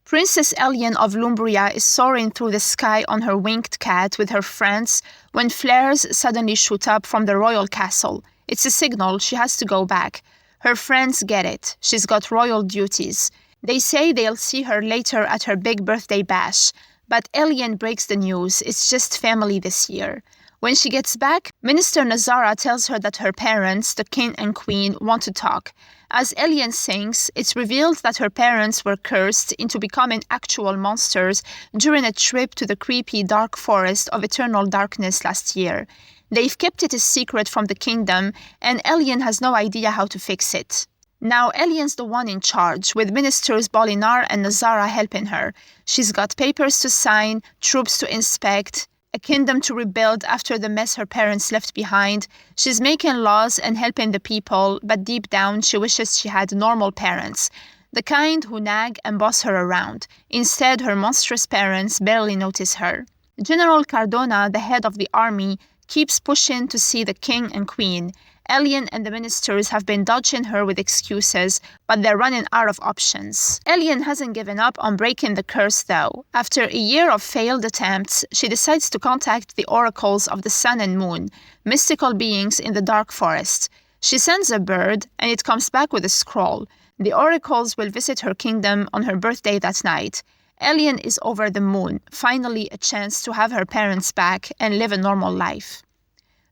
Princess Elian of Lumbria is soaring through the sky on her winged cat with her friends when flares suddenly shoot up from the royal castle. It's a signal she has to go back. Her friends get it. She's got royal duties. They say they'll see her later at her big birthday bash. But Elian breaks the news. It's just family this year. When she gets back, Minister Nazara tells her that her parents, the king and queen, want to talk. As Elian sings, it's revealed that her parents were cursed into becoming actual monsters during a trip to the creepy dark forest of eternal darkness last year. They've kept it a secret from the kingdom, and Elian has no idea how to fix it. Now Elian's the one in charge, with ministers Bolinar and Nazara helping her. She's got papers to sign, troops to inspect, a kingdom to rebuild after the mess her parents left behind. She's making laws and helping the people, but deep down she wishes she had normal parents, the kind who nag and boss her around. Instead, her monstrous parents barely notice her. General Cardona, the head of the army, keeps pushing to see the king and queen. Elian and the ministers have been dodging her with excuses, but they're running out of options. Elian hasn't given up on breaking the curse, though. After a year of failed attempts, she decides to contact the oracles of the sun and moon, mystical beings in the dark forest. She sends a bird, and it comes back with a scroll. The oracles will visit her kingdom on her birthday that night. Elian is over the moon, finally a chance to have her parents back and live a normal life.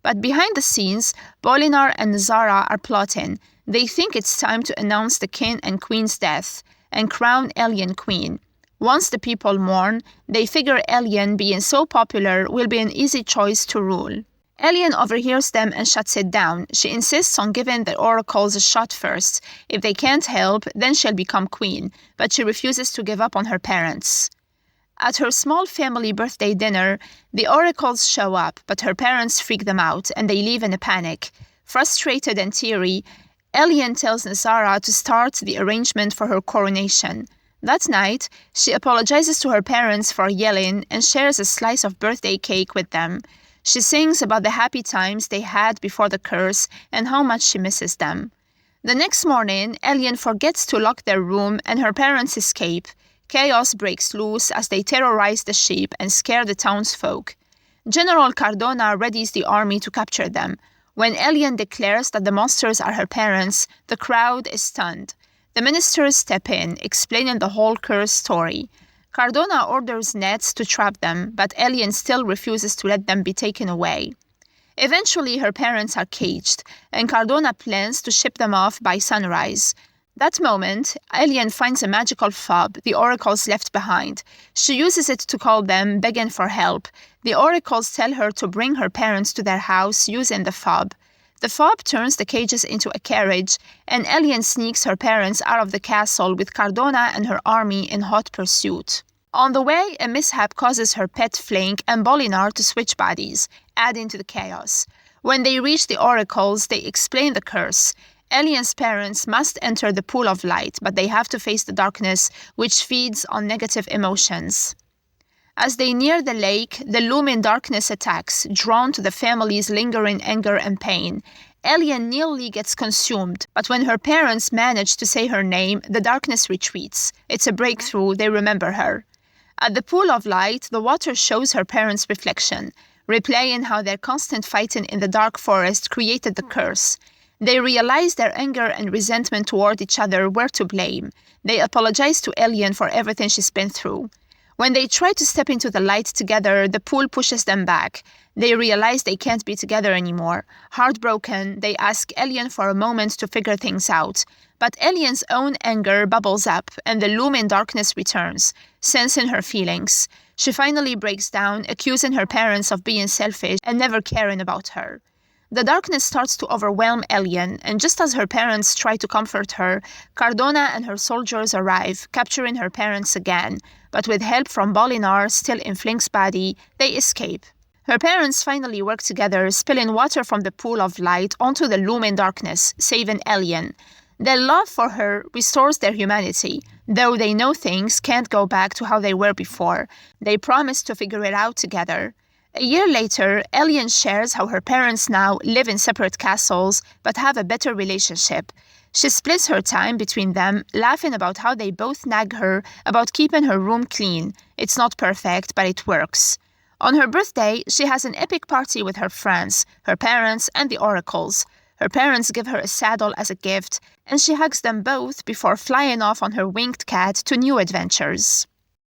But behind the scenes, Bolinar and Nazara are plotting. They think it's time to announce the king and queen's death and crown Elian queen. Once the people mourn, they figure Elian, being so popular, will be an easy choice to rule. Elian overhears them and shuts it down. She insists on giving the oracles a shot first. If they can't help, then she'll become queen, but she refuses to give up on her parents. At her small family birthday dinner, the oracles show up, but her parents freak them out and they leave in a panic. Frustrated and teary, Elian tells Nazara to start the arrangement for her coronation. That night, she apologizes to her parents for yelling and shares a slice of birthday cake with them. She sings about the happy times they had before the curse and how much she misses them. The next morning, Elian forgets to lock their room and her parents escape. Chaos breaks loose as they terrorize the sheep and scare the townsfolk. General Cardona readies the army to capture them. When Elian declares that the monsters are her parents, the crowd is stunned. The ministers step in, explaining the whole curse story. Cardona orders nets to trap them, but Elian still refuses to let them be taken away. Eventually, her parents are caged, and Cardona plans to ship them off by sunrise. That moment, Elian finds a magical fob the oracles left behind. She uses it to call them, begging for help. The oracles tell her to bring her parents to their house using the fob. The fob turns the cages into a carriage, and Elian sneaks her parents out of the castle with Cardona and her army in hot pursuit. On the way, a mishap causes her pet Flink and Bolinar to switch bodies, adding to the chaos. When they reach the oracles, they explain the curse. Elian's parents must enter the pool of light, but they have to face the darkness, which feeds on negative emotions. As they near the lake, the looming darkness attacks, drawn to the family's lingering anger and pain. Elian nearly gets consumed, but when her parents manage to say her name, the darkness retreats. It's a breakthrough, they remember her. At the pool of light, the water shows her parents' reflection, replaying how their constant fighting in the dark forest created the curse. They realize their anger and resentment toward each other were to blame. They apologize to Elian for everything she's been through. When they try to step into the light together, the pool pushes them back. They realize they can't be together anymore. Heartbroken, they ask Elian for a moment to figure things out. But Elian's own anger bubbles up, and the looming darkness returns, sensing her feelings. She finally breaks down, accusing her parents of being selfish and never caring about her. The darkness starts to overwhelm Elian, and just as her parents try to comfort her, Cardona and her soldiers arrive, capturing her parents again. But with help from Bolinar, still in Flink's body, they escape. Her parents finally work together, spilling water from the pool of light onto the looming darkness, saving Elian. Their love for her restores their humanity. Though they know things can't go back to how they were before, they promise to figure it out together. A year later, Elian shares how her parents now live in separate castles but have a better relationship. She splits her time between them, laughing about how they both nag her about keeping her room clean. It's not perfect, but it works. On her birthday, she has an epic party with her friends, her parents, and the oracles. Her parents give her a saddle as a gift, and she hugs them both before flying off on her winged cat to new adventures.